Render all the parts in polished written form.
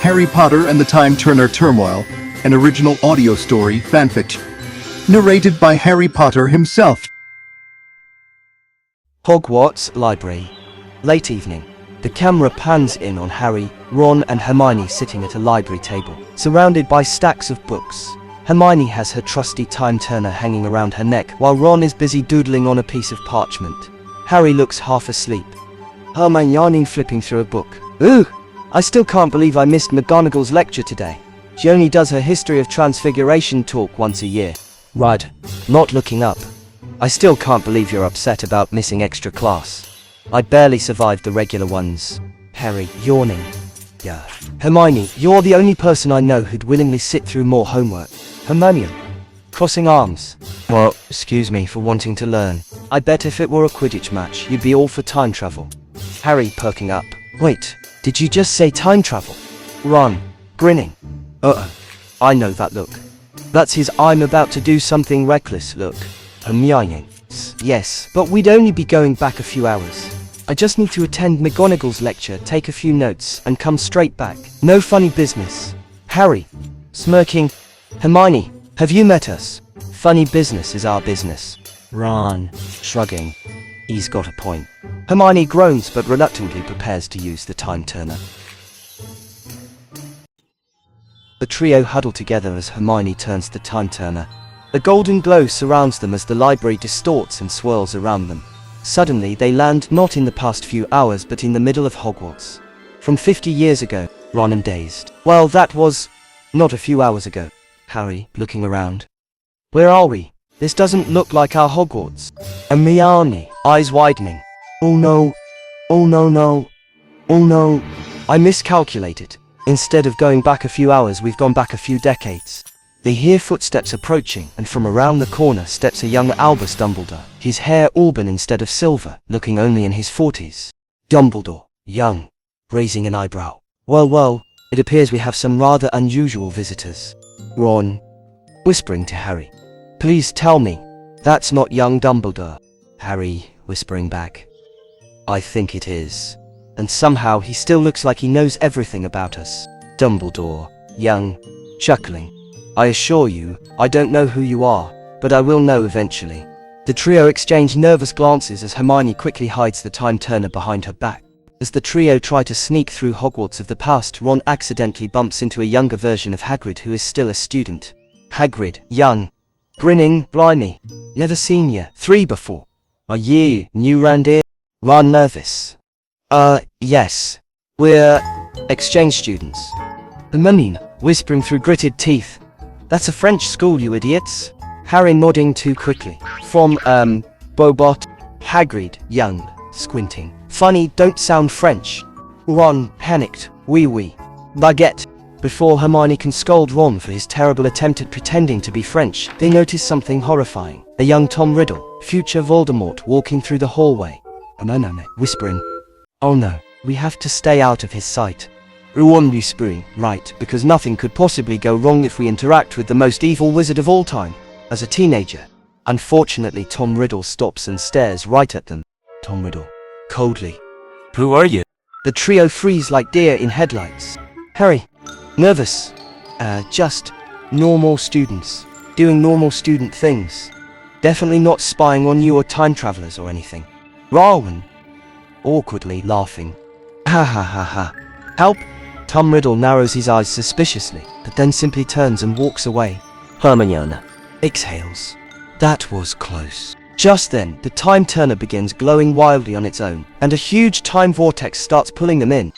Harry Potter and the Time Turner Turmoil, an original audio story fanfiction. Narrated by Harry Potter himself. Hogwarts Library. Late evening. The camera pans in on Harry, Ron and Hermione sitting at a library table, surrounded by stacks of books. Hermione has her trusty Time Turner hanging around her neck while Ron is busy doodling on a piece of parchment. Harry looks half asleep. Hermione flipping through a book. Ooh! I still can't believe I missed McGonagall's lecture today. She only does her History of Transfiguration talk once a year. Right. Not looking up. I still can't believe you're upset about missing extra class. I barely survived the regular ones. Harry, yawning. Yeah. Hermione, you're the only person I know who'd willingly sit through more homework. Hermione. Crossing arms. Well, excuse me for wanting to learn. I bet if it were a Quidditch match, you'd be all for time travel. Harry perking up. Wait, did you just say time travel? Ron, grinning. I know that look. That's his I'm about to do something reckless look. Hermione. Yes, but we'd only be going back a few hours. I just need to attend McGonagall's lecture, take a few notes, and come straight back. No funny business. Harry. Smirking. Hermione, have you met us? Funny business is our business. Ron. Shrugging. He's got a point. Hermione groans but reluctantly prepares to use the Time Turner. The trio huddle together as Hermione turns the Time Turner. A golden glow surrounds them as the library distorts and swirls around them. Suddenly they land not in the past few hours but in the middle of Hogwarts. From 50 years ago. Ron and dazed. Well, that was not a few hours ago. Harry, looking around. Where are we? This doesn't look like our Hogwarts. Hermione, eyes widening. Oh no. Oh no no. Oh no. I miscalculated. Instead of going back a few hours, we've gone back a few decades. They hear footsteps approaching, and from around the corner steps a young Albus Dumbledore, his hair auburn instead of silver, looking only in his 40s. Dumbledore, young, raising an eyebrow. Well, it appears we have some rather unusual visitors. Ron, whispering to Harry. Please tell me, that's not young Dumbledore. Harry, whispering back. I think it is. And somehow he still looks like he knows everything about us. Dumbledore, young, chuckling. I assure you, I don't know who you are, but I will know eventually. The trio exchange nervous glances as Hermione quickly hides the Time Turner behind her back. As the trio try to sneak through Hogwarts of the past, Ron accidentally bumps into a younger version of Hagrid who is still a student. Hagrid, young, grinning, blimey, never seen you 3 before. Are you new round here? Ron nervous. Yes. We're exchange students. Hermione, whispering through gritted teeth. That's a French school, you idiots. Harry nodding too quickly. From, Bobot. Hagrid, young, squinting. Funny, don't sound French. Ron, panicked. Oui. Baguette. Before Hermione can scold Ron for his terrible attempt at pretending to be French, they notice something horrifying. A young Tom Riddle, future Voldemort, walking through the hallway. Hermione, whispering. Oh no, we have to stay out of his sight. Ron whispering, right, because nothing could possibly go wrong if we interact with the most evil wizard of all time. As a teenager. Unfortunately, Tom Riddle stops and stares right at them. Tom Riddle. Coldly. Who are you? The trio freeze like deer in headlights. Harry. Nervous. Just normal students. Doing normal student things. Definitely not spying on you or time travelers or anything. Rowan. Awkwardly laughing. Ha. Help? Tom Riddle narrows his eyes suspiciously, but then simply turns and walks away. Hermione exhales. That was close. Just then, the Time Turner begins glowing wildly on its own, and a huge time vortex starts pulling them in.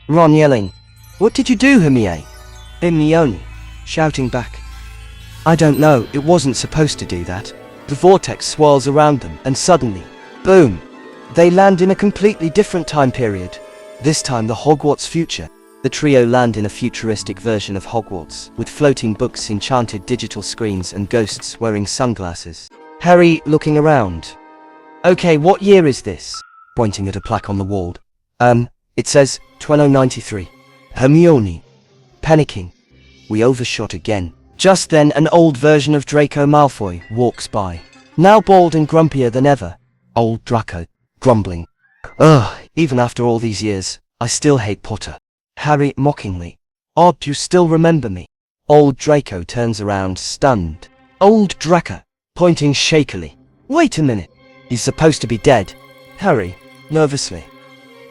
Ron yelling, What did you do, Hermione? Hermione shouting back. I don't know, it wasn't supposed to do that. The vortex swirls around them, and suddenly, boom! They land in a completely different time period. This time the Hogwarts future. The trio land in a futuristic version of Hogwarts, with floating books, enchanted digital screens, and ghosts wearing sunglasses. Harry looking around. Okay, what year is this? Pointing at a plaque on the wall. It says 2093. Hermione. Panicking. We overshot again. Just then an old version of Draco Malfoy walks by. Now bald and grumpier than ever. Old Draco. Grumbling. Ugh, even after all these years, I still hate Potter. Harry mockingly. Odd you still remember me. Old Draco turns around, stunned. Old Draco, pointing shakily. Wait a minute. He's supposed to be dead. Harry, nervously.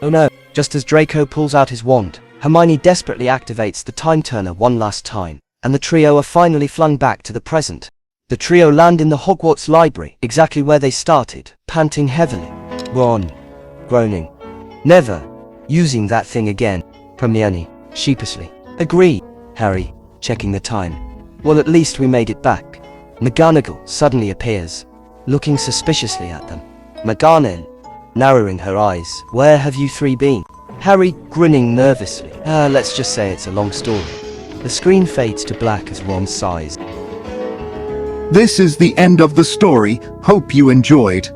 Oh no. Just as Draco pulls out his wand, Hermione desperately activates the Time Turner one last time, and the trio are finally flung back to the present. The trio land in the Hogwarts library, exactly where they started, panting heavily. Ron, groaning. Never using that thing again. Hermione, sheepishly. Agree. Harry, checking the time. Well, at least we made it back. McGonagall suddenly appears, looking suspiciously at them. McGonagall, narrowing her eyes. Where have you three been? Harry, grinning nervously. Let's just say it's a long story. The screen fades to black as Ron sighs. This is the end of the story. Hope you enjoyed.